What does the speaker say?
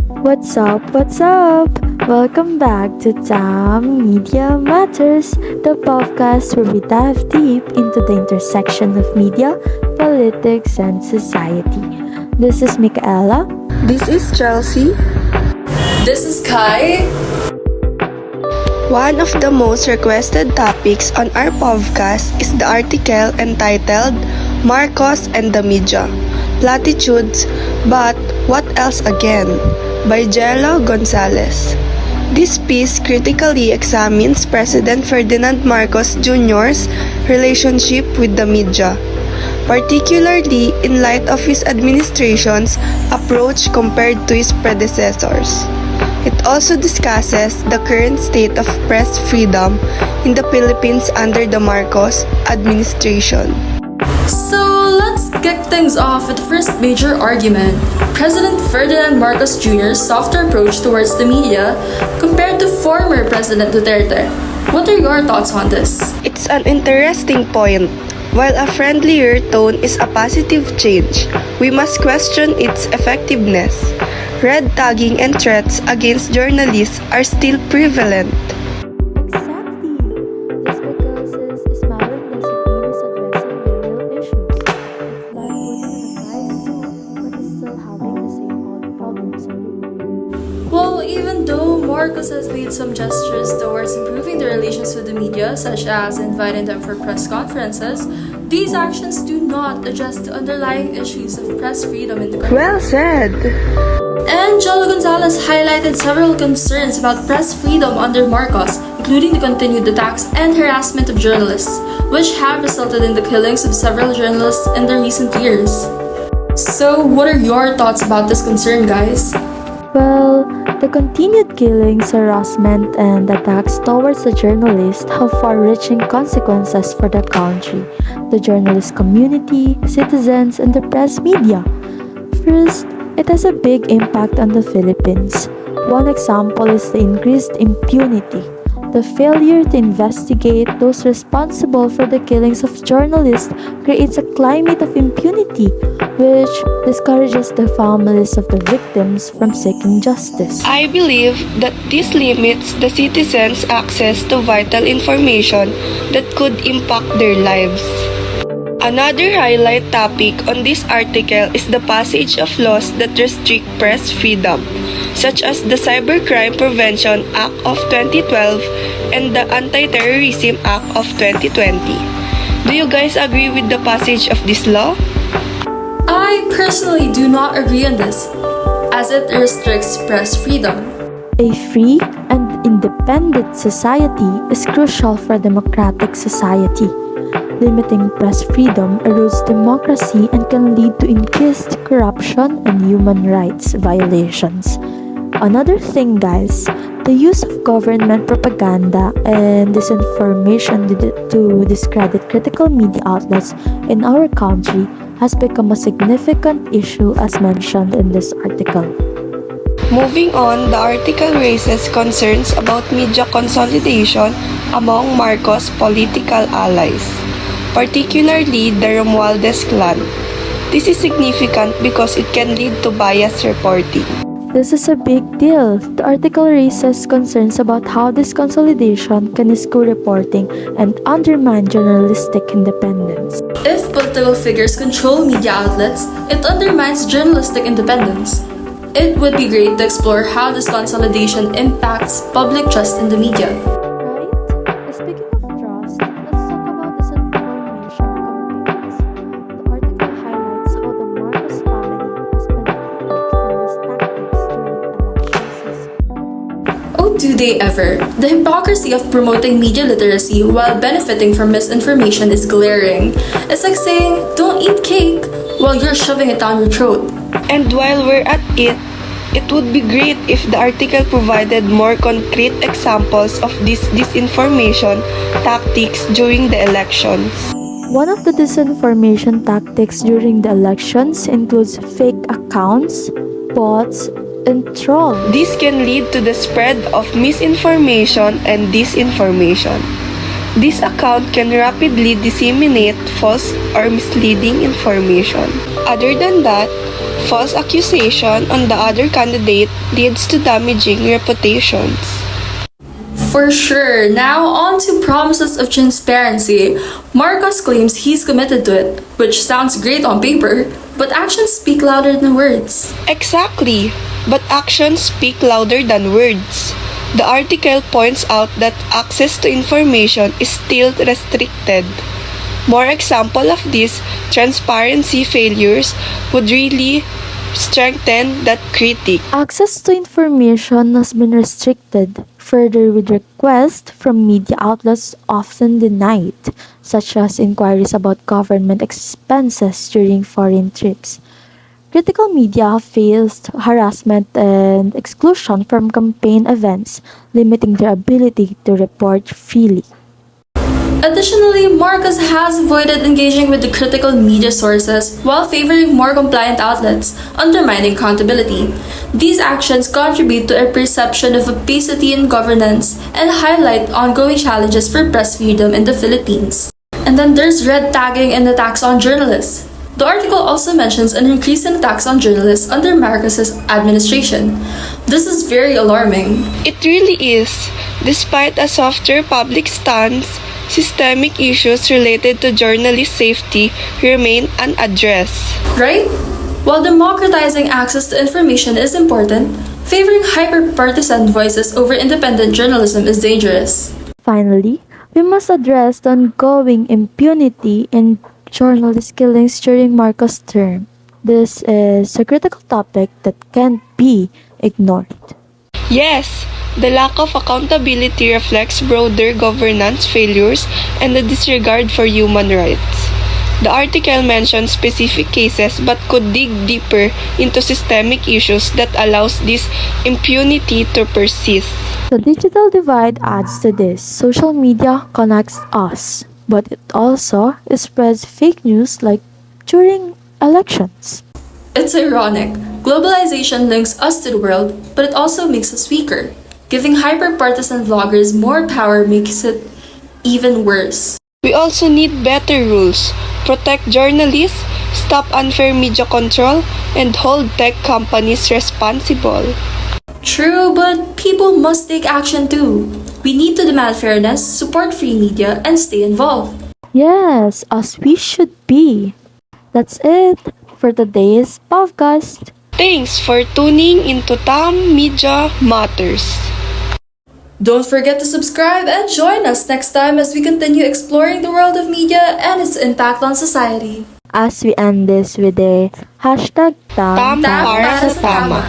What's up? What's up? Welcome back to TaMedia Matters, the podcast where we dive deep into the intersection of media, politics, and society. This is Michaela. This is Chelsea. This is Kai. One of the most requested topics on our podcast is the article entitled Marcos and the Media, Platitudes, but What Else Again? By Jello Gonzalez. This piece critically examines President Ferdinand Marcos Jr.'s relationship with the media, particularly in light of his administration's approach compared to his predecessors. It also discusses the current state of press freedom in the Philippines under the Marcos administration. So let's kick things off with the first major argument: President Ferdinand Marcos Jr.'s softer approach towards the media compared to former President Duterte. What are your thoughts on this? It's an interesting point. While a friendlier tone is a positive change, we must question its effectiveness. Red tagging and threats against journalists are still prevalent. Exactly. Just because his smiling doesn't mean he's addressing the real issues. It's like putting on a nice suit, but he's still having the same old problems everywhere. Well, even though Marcos has made some gestures towards improving the relations with the media, such as inviting them for press conferences, these actions do not address the underlying issues of press freedom in the country. Well said! And Jello Gonzalez highlighted several concerns about press freedom under Marcos, including the continued attacks and harassment of journalists, which have resulted in the killings of several journalists in the recent years. So, what are your thoughts about this concern, guys? Well, the continued killings, harassment, and attacks towards the journalists have far-reaching consequences for the country, the journalist community, citizens, and the press media. First, it has a big impact on the Philippines. One example is the increased impunity. The failure to investigate those responsible for the killings of journalists creates a climate of impunity, which discourages the families of the victims from seeking justice. I believe that this limits the citizens' access to vital information that could impact their lives. Another highlight topic on this article is the passage of laws that restrict press freedom, such as the Cybercrime Prevention Act of 2012 and the Anti-Terrorism Act of 2020. Do you guys agree with the passage of this law? I personally do not agree on this, as it restricts press freedom. A free and independent society is crucial for a democratic society. Limiting press freedom erodes democracy and can lead to increased corruption and human rights violations. Another thing, guys, the use of government propaganda and disinformation to discredit critical media outlets in our country has become a significant issue as mentioned in this article. Moving on, the article raises concerns about media consolidation among Marcos' political allies, particularly the Romualdez clan. This is significant because it can lead to biased reporting. This is a big deal. The article raises concerns about how this consolidation can skew reporting and undermine journalistic independence. If political figures control media outlets, it undermines journalistic independence. It would be great to explore how this consolidation impacts public trust in the media. Right? Speaking of trust, let's talk about disinformation campaigns. The article highlights how the Marcos family has benefited from these tactics during election season. Oh, do they ever? The hypocrisy of promoting media literacy while benefiting from misinformation is glaring. It's like saying, don't eat cake while you're shoving it down your throat. And while we're at it, it would be great if the article provided more concrete examples of these disinformation tactics during the elections. One of the disinformation tactics during the elections includes fake accounts, bots, and trolls. This can lead to the spread of misinformation and disinformation. This account can rapidly disseminate false or misleading information. Other than that, false accusation on the other candidate leads to damaging reputations. For sure. Now on to promises of transparency. Marcos claims he's committed to it, which sounds great on paper, but actions speak louder than words. Exactly, but actions speak louder than words. The article points out that access to information is still restricted. More example of these transparency failures would really strengthen that critique. Access to information has been restricted, further with requests from media outlets often denied, such as inquiries about government expenses during foreign trips. Critical media have faced harassment and exclusion from campaign events, limiting their ability to report freely. Additionally, Marcos has avoided engaging with the critical media sources while favoring more compliant outlets, undermining accountability. These actions contribute to a perception of opacity in governance and highlight ongoing challenges for press freedom in the Philippines. And then there's red tagging and attacks on journalists. The article also mentions an increase in attacks on journalists under Marcos's administration. This is very alarming. It really is. Despite a softer public stance, systemic issues related to journalist safety remain unaddressed. Right? While democratizing access to information is important, favoring hyper-partisan voices over independent journalism is dangerous. Finally, we must address the ongoing impunity in journalist killings during Marcos' term. This is a critical topic that can't be ignored. Yes, the lack of accountability reflects broader governance failures and the disregard for human rights. The article mentions specific cases but could dig deeper into systemic issues that allows this impunity to persist. The digital divide adds to this. Social media connects us, but it also spreads fake news like during elections. It's ironic. Globalization links us to the world, but it also makes us weaker. Giving hyper-partisan vloggers more power makes it even worse. We also need better rules, protect journalists, stop unfair media control, and hold tech companies responsible. True, but people must take action too. We need to demand fairness, support free media, and stay involved. Yes, as we should be. That's it for today's podcast. Thanks for tuning into TaMedia Matters. Don't forget to subscribe and join us next time as we continue exploring the world of media and its impact on society. As we end this with a hashtag Tama para sa tama.